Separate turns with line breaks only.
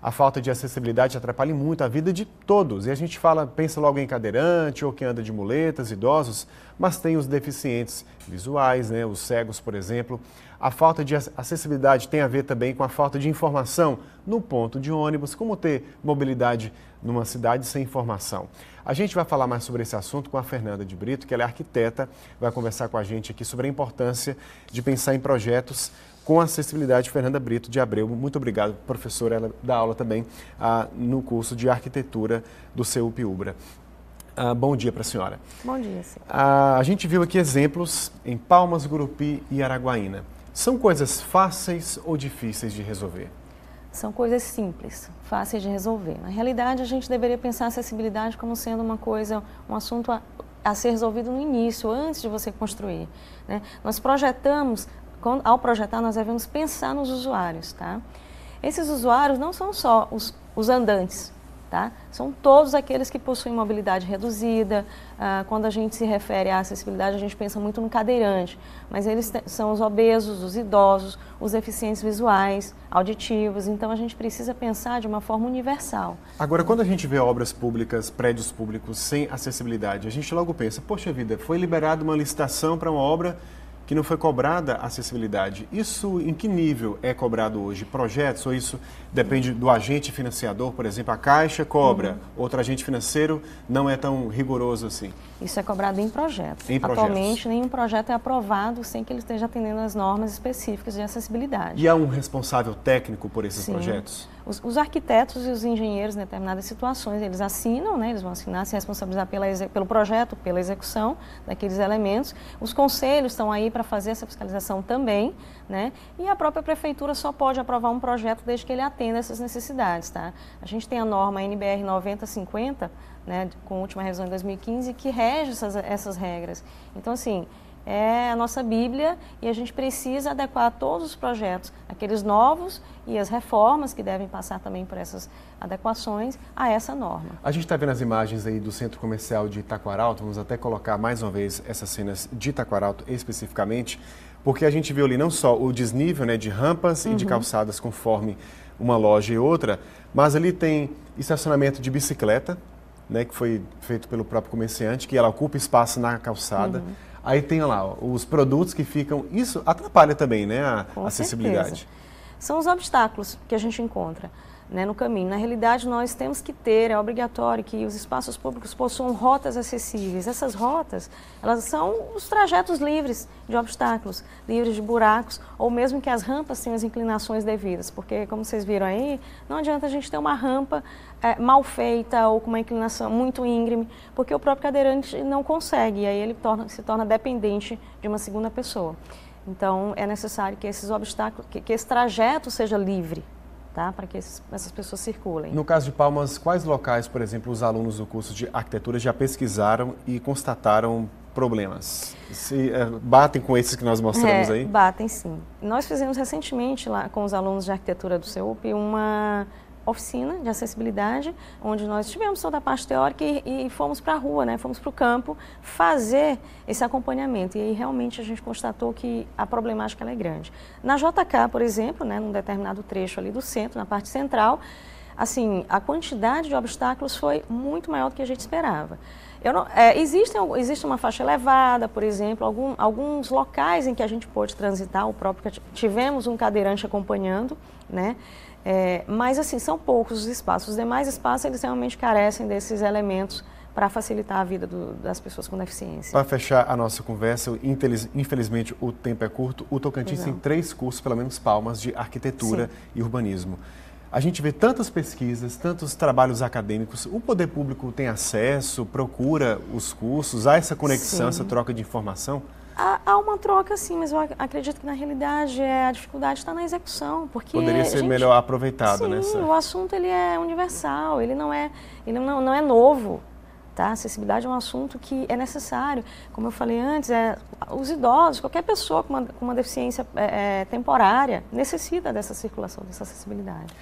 a falta de acessibilidade atrapalhe muito a vida de todos. E a gente pensa logo em cadeirante ou quem anda de muletas, idosos, mas tem os deficientes visuais, né, os cegos, por exemplo. A falta de acessibilidade tem a ver também com a falta de informação no ponto de ônibus, como ter mobilidade numa cidade sem informação. A gente vai falar mais sobre esse assunto com a Fernanda de Brito, que ela é arquiteta, vai conversar com a gente aqui sobre a importância de pensar em projetos com acessibilidade. Fernanda Brito de Abreu, muito obrigado, professora. Ela dá aula também no curso de arquitetura do CEUP-UBRA. Bom dia para a senhora.
Bom dia, sim.
A gente viu aqui exemplos em Palmas, Gurupi e Araguaína. São coisas fáceis ou difíceis de resolver?
São coisas simples, fáceis de resolver. Na realidade, a gente deveria pensar a acessibilidade como sendo um assunto a ser resolvido no início, antes de você construir, né? Nós projetamos, ao projetar, nós devemos pensar nos usuários, tá? Esses usuários não são só os andantes, tá? São todos aqueles que possuem mobilidade reduzida. Quando a gente se refere à acessibilidade, a gente pensa muito no cadeirante, mas eles são os obesos, os idosos, os deficientes visuais, auditivos. Então, a gente precisa pensar de uma forma universal.
Agora, quando a gente vê obras públicas, prédios públicos sem acessibilidade, a gente logo pensa, poxa vida, foi liberada uma licitação para uma obra que não foi cobrada a acessibilidade. Isso em que nível é cobrado hoje? Projetos ou isso depende do agente financiador? Por exemplo, a Caixa cobra, outro agente financeiro não é tão rigoroso assim?
Isso é cobrado em projetos.
Em projetos.
Atualmente, nenhum projeto é aprovado sem que ele esteja atendendo às normas específicas de acessibilidade.
E há um responsável técnico por esses
Sim.
projetos?
Os arquitetos e os engenheiros, em determinadas situações, eles assinam, né, eles vão assinar, se responsabilizar pelo projeto, pela execução daqueles elementos. Os conselhos estão aí para fazer essa fiscalização também, né? E a própria prefeitura só pode aprovar um projeto desde que ele atenda essas necessidades, tá? A gente tem a norma NBR 9050, né, com a última revisão em 2015, que rege essas regras. Então, assim, é a nossa Bíblia e a gente precisa adequar todos os projetos, aqueles novos e as reformas que devem passar também por essas adequações a essa norma.
A gente está vendo as imagens aí do Centro Comercial de Itaquaralto, vamos até colocar mais uma vez essas cenas de Itaquaralto especificamente, porque a gente viu ali não só o desnível, né, de rampas e de calçadas conforme uma loja e outra, mas ali tem estacionamento de bicicleta, né, que foi feito pelo próprio comerciante, que ela ocupa espaço na calçada. Aí tem lá os produtos que ficam... Isso atrapalha também, né, a acessibilidade.
Certeza. São os obstáculos que a gente encontra, né, no caminho. Na realidade, nós temos que ter, é obrigatório que os espaços públicos possuam rotas acessíveis. Essas rotas, elas são os trajetos livres de obstáculos, livres de buracos, ou mesmo que as rampas tenham as inclinações devidas. Porque, como vocês viram aí, não adianta a gente ter uma rampa mal feita ou com uma inclinação muito íngreme, porque o próprio cadeirante não consegue, e aí ele se torna dependente de uma segunda pessoa. Então, é necessário que esses obstáculos, que esse trajeto seja livre, tá? Para que essas pessoas circulem.
No caso de Palmas, quais locais, por exemplo, os alunos do curso de arquitetura já pesquisaram e constataram problemas? Batem com esses que nós mostramos aí?
Batem, sim. Nós fizemos recentemente lá com os alunos de arquitetura do CEUP uma oficina de acessibilidade, onde nós tivemos toda a parte teórica e fomos para a rua, né? Fomos para o campo fazer esse acompanhamento. E aí realmente a gente constatou que a problemática ela é grande. Na JK, por exemplo, né, num determinado trecho ali do centro, na parte central, assim, a quantidade de obstáculos foi muito maior do que a gente esperava. Existe uma faixa elevada, por exemplo, alguns locais em que a gente pôde transitar, tivemos um cadeirante acompanhando, né? Mas assim, são poucos os espaços. Os demais espaços, eles realmente carecem desses elementos para facilitar a vida das pessoas com deficiência.
Para fechar a nossa conversa, infelizmente o tempo é curto, o Tocantins tem 3 cursos, pelo menos Palmas, de arquitetura e urbanismo. A gente vê tantas pesquisas, tantos trabalhos acadêmicos, o poder público tem acesso, procura os cursos, há essa conexão, essa troca de informação?
Há uma troca, sim, mas eu acredito que na realidade a dificuldade está na execução, porque
poderia ser melhor aproveitado, né?
Sim, o assunto ele é universal, ele não é novo, tá? A acessibilidade é um assunto que é necessário, como eu falei antes, os idosos, qualquer pessoa com uma deficiência temporária necessita dessa circulação, dessa acessibilidade.